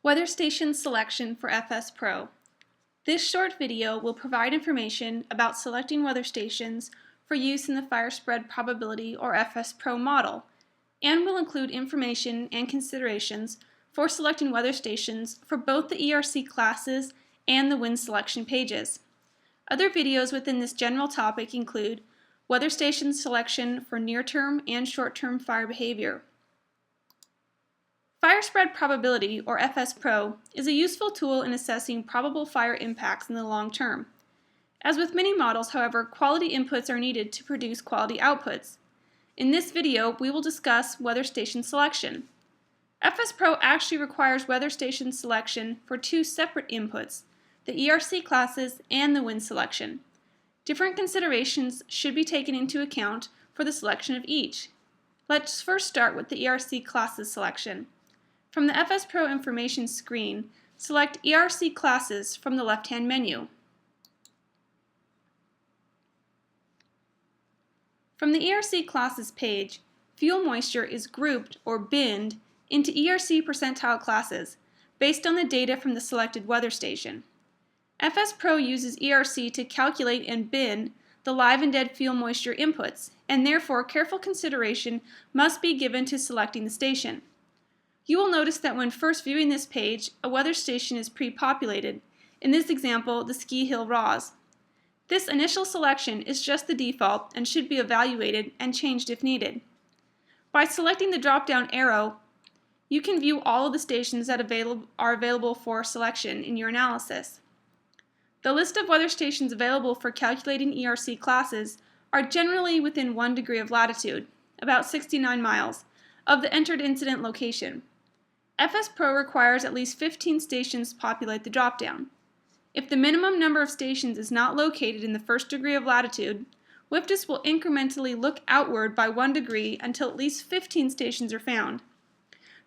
Weather Station Selection for FSPro. This short video will provide information about selecting weather stations for use in the fire spread probability or FSPro model, and will include information and considerations for selecting weather stations for both the ERC classes and the wind selection pages. Other videos within this general topic include weather station selection for near-term and short-term fire behavior. Fire spread probability, or FSPro, is a useful tool in assessing probable fire impacts in the long term. As with many models, however, quality inputs are needed to produce quality outputs. In this video, we will discuss weather station selection. FSPro actually requires weather station selection for two separate inputs, the ERC classes and the wind selection. Different considerations should be taken into account for the selection of each. Let's first start with the ERC classes selection. From the FSPro information screen, select ERC classes from the left-hand menu. From the ERC classes page, fuel moisture is grouped or binned into ERC percentile classes based on the data from the selected weather station. FSPro uses ERC to calculate and bin the live and dead fuel moisture inputs, and therefore careful consideration must be given to selecting the station. You will notice that when first viewing this page, a weather station is pre-populated, in this example, the Ski Hill RAWs. This initial selection is just the default and should be evaluated and changed if needed. By selecting the drop-down arrow, you can view all of the stations that are available for selection in your analysis. The list of weather stations available for calculating ERC classes are generally within 1 degree of latitude, about 69 miles, of the entered incident location. FSPro requires at least 15 stations to populate the dropdown. If the minimum number of stations is not located in the first degree of latitude, WFDS will incrementally look outward by 1 degree until at least 15 stations are found.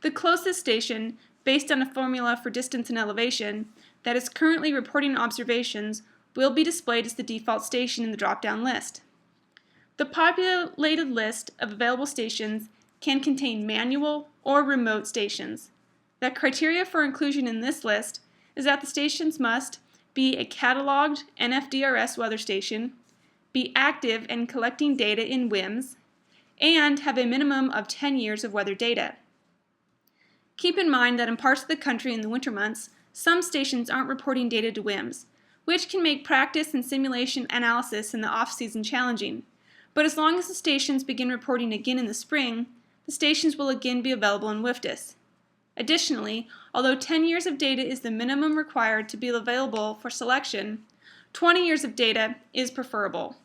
The closest station, based on a formula for distance and elevation, that is currently reporting observations will be displayed as the default station in the drop-down list. The populated list of available stations can contain manual or remote stations. The criteria for inclusion in this list is that the stations must be a cataloged NFDRS weather station, be active and collecting data in WIMS, and have a minimum of 10 years of weather data. Keep in mind that in parts of the country in the winter months, some stations aren't reporting data to WIMS, which can make practice and simulation analysis in the off-season challenging. But as long as the stations begin reporting again in the spring, the stations will again be available in WFDS. Additionally, although 10 years of data is the minimum required to be available for selection, 20 years of data is preferable.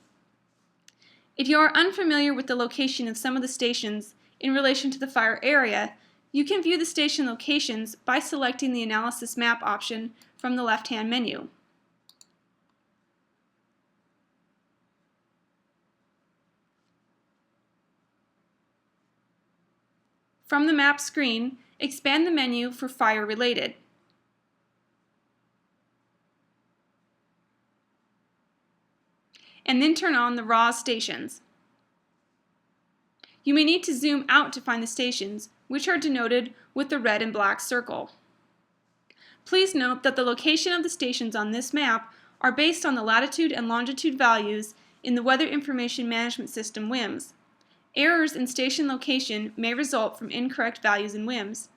If you are unfamiliar with the location of some of the stations in relation to the fire area, you can view the station locations by selecting the Analysis Map option from the left-hand menu. From the map screen, expand the menu for Fire Related. And then turn on the RAW stations. You may need to zoom out to find the stations, which are denoted with the red and black circle. Please note that the location of the stations on this map are based on the latitude and longitude values in the Weather Information Management System WIMS. Errors in station location may result from incorrect values in WIMS.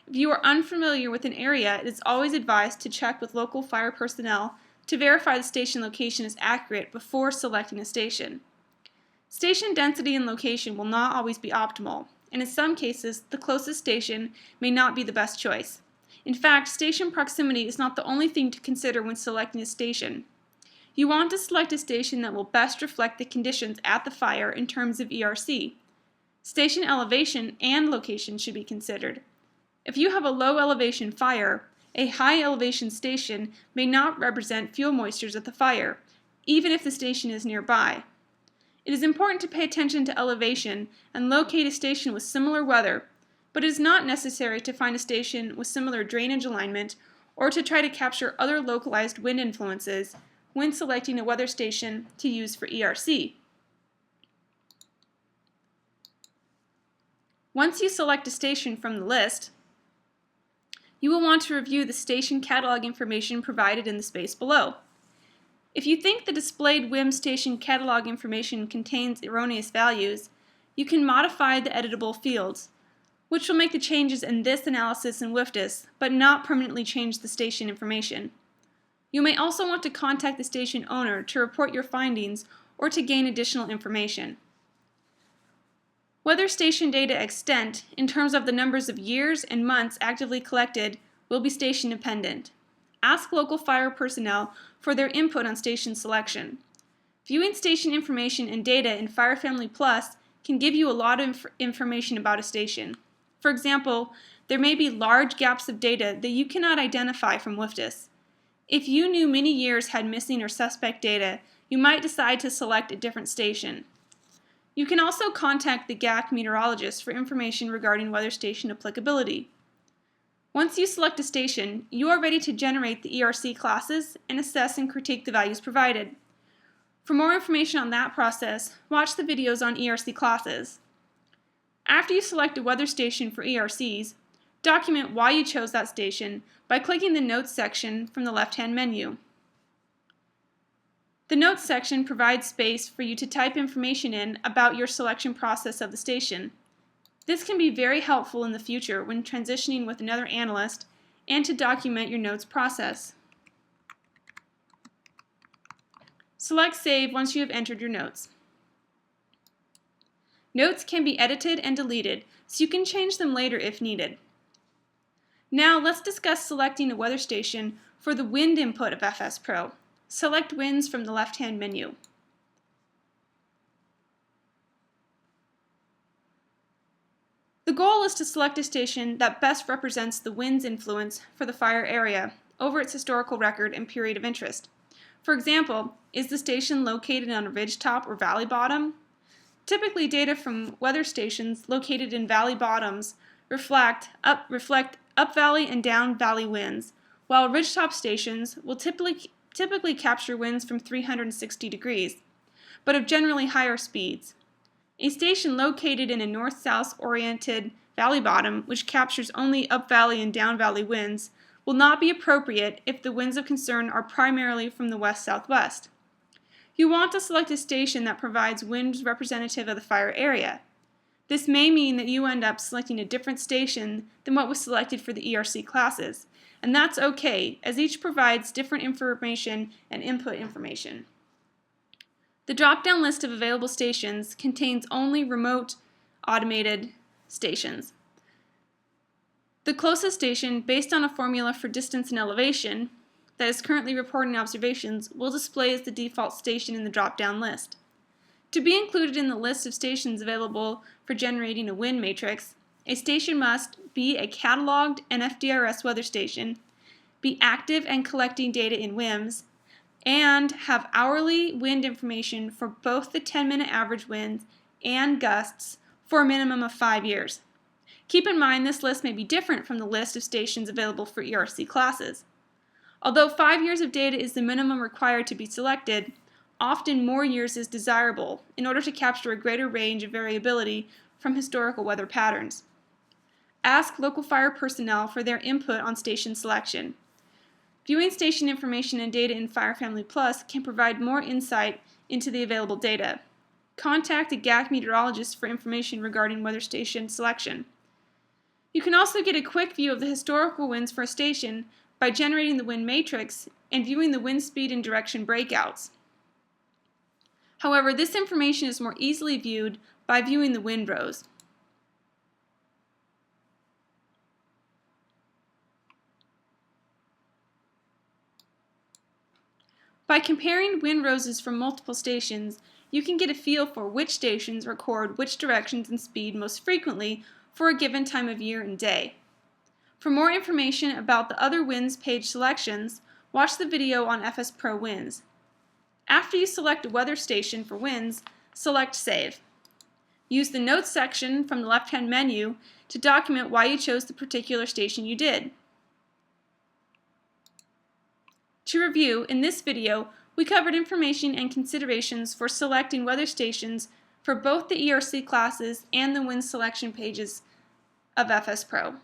If you are unfamiliar with an area, it is always advised to check with local fire personnel to verify the station location is accurate before selecting a station. Station density and location will not always be optimal, and in some cases, the closest station may not be the best choice. In fact, station proximity is not the only thing to consider when selecting a station. You want to select a station that will best reflect the conditions at the fire in terms of ERC. Station elevation and location should be considered. If you have a low elevation fire, a high elevation station may not represent fuel moistures at the fire, even if the station is nearby. It is important to pay attention to elevation and locate a station with similar weather, but it is not necessary to find a station with similar drainage alignment or to try to capture other localized wind influences when selecting a weather station to use for ERC. Once you select a station from the list, you will want to review the station catalog information provided in the space below. If you think the displayed WIM station catalog information contains erroneous values, you can modify the editable fields, which will make the changes in this analysis in WFDIS, but not permanently change the station information. You may also want to contact the station owner to report your findings or to gain additional information. Weather station data extent, in terms of the numbers of years and months actively collected, will be station dependent. Ask local fire personnel for their input on station selection. Viewing station information and data in Fire Family Plus can give you a lot of information about a station. For example, there may be large gaps of data that you cannot identify from WFDIS. If you knew many years had missing or suspect data, you might decide to select a different station. You can also contact the GAC meteorologist for information regarding weather station applicability. Once you select a station, you are ready to generate the ERC classes and assess and critique the values provided. For more information on that process, watch the videos on ERC classes. After you select a weather station for ERCs, document why you chose that station by clicking the Notes section from the left-hand menu. The Notes section provides space for you to type information in about your selection process of the station. This can be very helpful in the future when transitioning with another analyst and to document your notes process. Select Save once you have entered your notes. Notes can be edited and deleted, so you can change them later if needed. Now let's discuss selecting a weather station for the wind input of FSPro. Select Winds from the left-hand menu. The goal is to select a station that best represents the wind's influence for the fire area over its historical record and period of interest. For example, is the station located on a ridgetop or valley bottom? Typically, data from weather stations located in valley bottoms reflect up valley and down valley winds, while ridgetop stations will typically capture winds from 360 degrees, but of generally higher speeds. A station located in a north-south oriented valley bottom, which captures only up valley and down valley winds, will not be appropriate if the winds of concern are primarily from the west-southwest. You want to select a station that provides winds representative of the fire area. This may mean that you end up selecting a different station than what was selected for the ERC classes, and that's okay, as each provides different information and input information. The drop-down list of available stations contains only remote automated stations. The closest station, based on a formula for distance and elevation, that is currently reporting observations will display as the default station in the drop-down list. To be included in the list of stations available for generating a wind matrix, a station must be a cataloged NFDRS weather station, be active and collecting data in WIMS, and have hourly wind information for both the 10-minute average winds and gusts for a minimum of 5 years. Keep in mind this list may be different from the list of stations available for ERC classes. Although 5 years of data is the minimum required to be selected, often more years is desirable in order to capture a greater range of variability from historical weather patterns. Ask local fire personnel for their input on station selection. Viewing station information and data in Fire Family Plus can provide more insight into the available data. Contact a GAC meteorologist for information regarding weather station selection. You can also get a quick view of the historical winds for a station by generating the wind matrix and viewing the wind speed and direction breakouts. However, this information is more easily viewed by viewing the wind rows. By comparing wind roses from multiple stations, you can get a feel for which stations record which directions and speed most frequently for a given time of year and day. For more information about the other winds page selections, watch the video on FSPro winds. After you select a weather station for winds, select Save. Use the Notes section from the left-hand menu to document why you chose the particular station you did. To review, in this video, we covered information and considerations for selecting weather stations for both the ERC classes and the wind selection pages of FSPro.